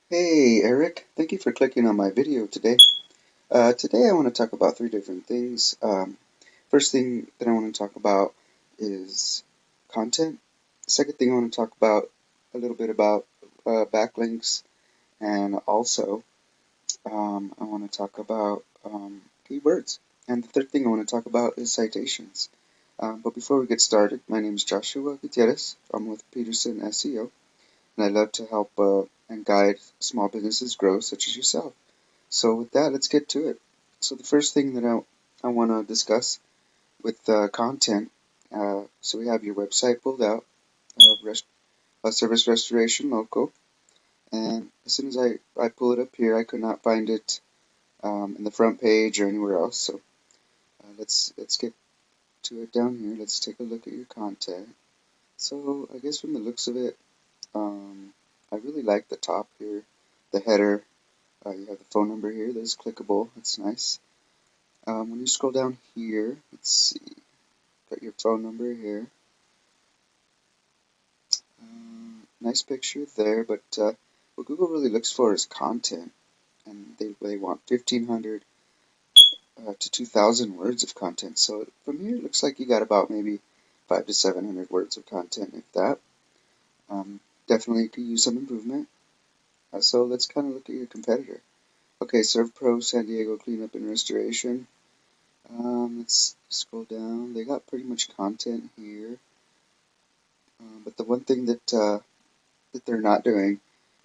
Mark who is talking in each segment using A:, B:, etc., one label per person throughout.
A: Hey Eric, thank you for clicking on my video today. Today I want to talk about three different things. First thing that I want to talk about is content. Second thing I want to talk about a little bit about backlinks, and also I want to talk about keywords. And the third thing I want to talk about is citations. But before we get started, my name is Joshua Gutierrez. I'm with Peterson SEO, and I love to help and guide small businesses grow, such as yourself. So with that, let's get to it. So the first thing that I want to discuss with content, so we have your website pulled out, service restoration local, and as soon as I pull it up here, I could not find it in the front page or anywhere else. So let's get to it down here. Let's take a look at your content. So I guess from the looks of it, I really like the top here, the header. You have the phone number here that's clickable. That's nice. When you scroll down here, let's see, got your phone number here. Nice picture there, but what Google really looks for is content, and they want 1,500 to 2,000 words of content. So from here, it looks like you got about maybe 500 to 700 words of content, if that. Definitely could use some improvement. So let's kind of look at your competitor. Okay, ServPro San Diego Cleanup and Restoration. Let's scroll down. They got pretty much content here. But the one thing that they're not doing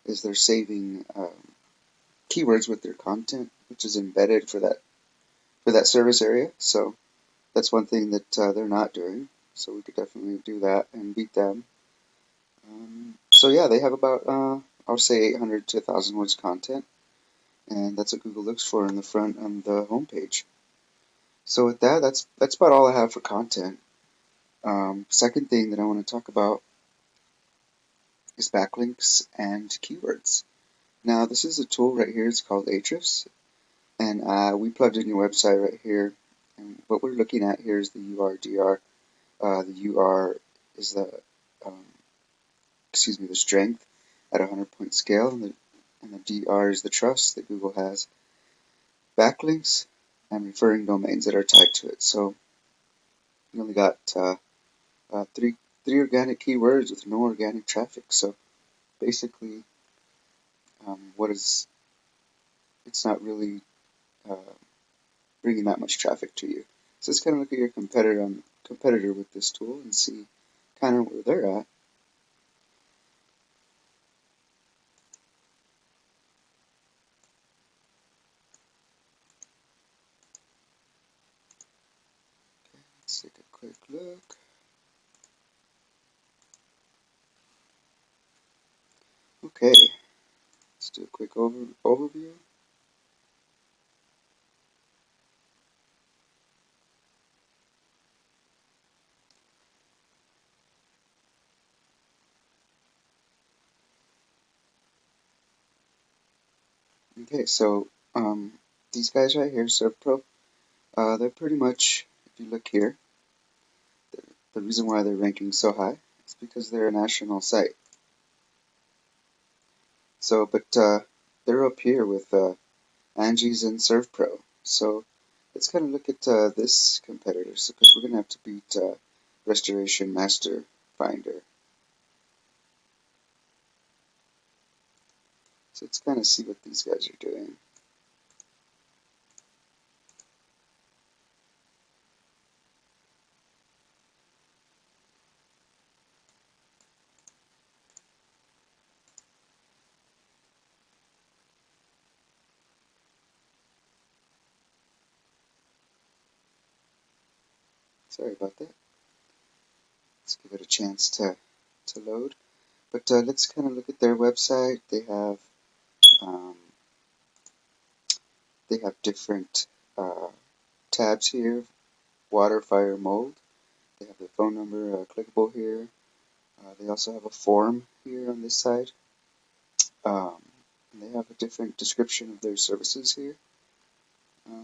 A: is they're saving keywords with their content, which is embedded for that service area. So that's one thing that they're not doing. So we could definitely do that and beat them. So yeah, they have about I would say 800 to 1,000 words content, and that's what Google looks for in the front on the homepage. So with that, that's about all I have for content. Second thing that I want to talk about is backlinks and keywords. Now this is a tool right here. It's called Ahrefs, and we plugged in your website right here. And what we're looking at here is the URDR. The UR is um, the strength at a 100-point scale, and the DR is the trust that Google has. Backlinks and referring domains that are tied to it. So you only got three organic keywords with no organic traffic. So basically, it's not really uh, bringing that much traffic to you. So let's kind of look at your competitor with this tool and see kind of where they're at. Let's take a quick look. Okay, let's do a quick overview. Okay, so these guys right here, ServPro, they're pretty much, if you look here, the reason why they're ranking so high is because they're a national site. So, but they're up here with Angie's and ServPro. So let's kind of look at this competitor, so because we're going to have to beat Restoration Master Finder. So let's kind of see what these guys are doing. Sorry about that. Let's give it a chance to load. But let's kind of look at their website. Um, they have different tabs here: water, fire, mold. They have their phone number clickable here. They also have a form here on this side. Um, and they have a different description of their services here.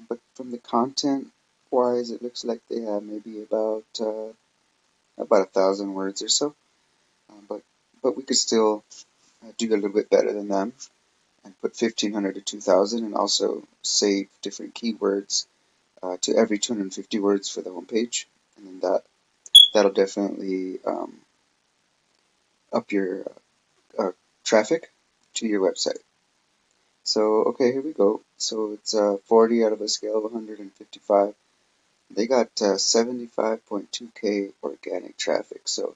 A: But from the content wise, it looks like they have maybe about 1,000 words or so. But we could still do a little bit better than them. and put 1500 to 2000 and also save different keywords to every 250 words for the homepage. And then that'll definitely up your traffic to your website. So, okay, here we go. So it's 40 out of a scale of 155. They got 75.2K organic traffic. So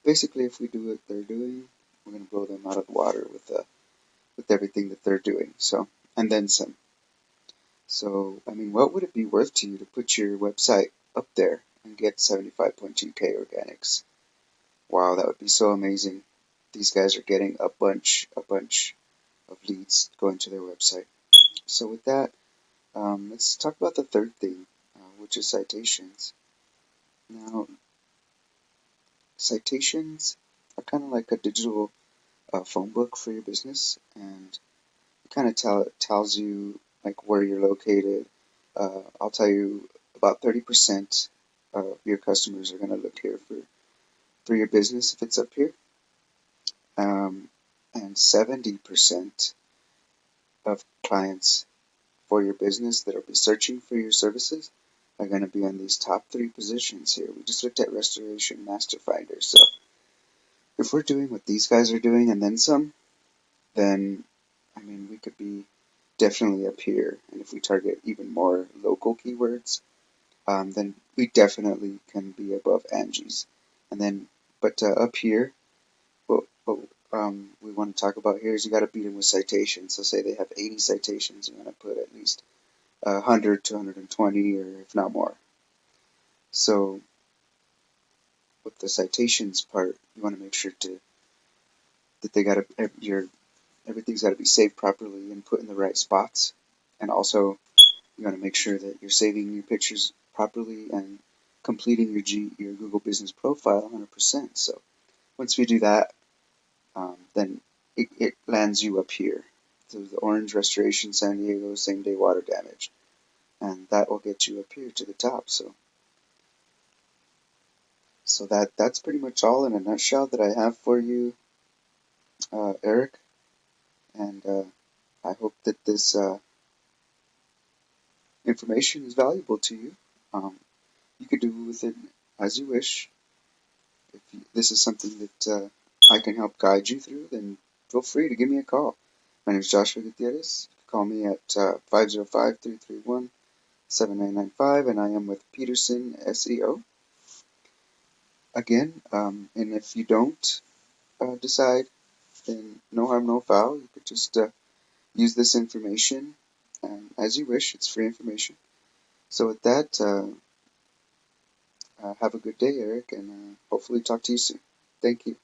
A: basically, if we do what they're doing, we're going to blow them out of the water with everything that they're doing. So, and then some. So, I mean, what would it be worth to you to put your website up there and get 75.2K organics? Wow, that would be so amazing. These guys are getting a bunch of leads going to their website. So with that, let's talk about the third thing, which is citations. Now, citations are kind of like a digital phone book for your business, and it kind of tells you like where you're located. I'll tell you about 30% of your customers are going to look here for your business if it's up here, and 70% of clients for your business that'll be searching for your services are going to be on these top 3 positions here. We just looked at Restoration Master Finder. So if we're doing what these guys are doing and then some, then I mean we could be definitely up here. And if we target even more local keywords, then we definitely can be above Angie's. And then, but up here, what we want to talk about here is you got to beat them with citations. So say they have 80 citations, you're going to put at least 100 to 120, or if not more. So with the citations part, you want to make sure that they got to everything's got to be saved properly and put in the right spots, and also you want to make sure that you're saving your pictures properly and completing your Google Business Profile 100%. So once we do that, then it lands you up here. So the orange restoration, San Diego, same day water damage, and that will get you up here to the top. So that's pretty much all in a nutshell that I have for you, Eric. And I hope that this information is valuable to you. You could do with it as you wish. If this is something that I can help guide you through, then feel free to give me a call. My name is Joshua Gutierrez. You can call me at 505-331-7995, and I am with Peterson SEO. Again, and if you don't decide, then no harm, no foul. You could just use this information as you wish. It's free information. So with that, have a good day, Eric, and hopefully talk to you soon. Thank you.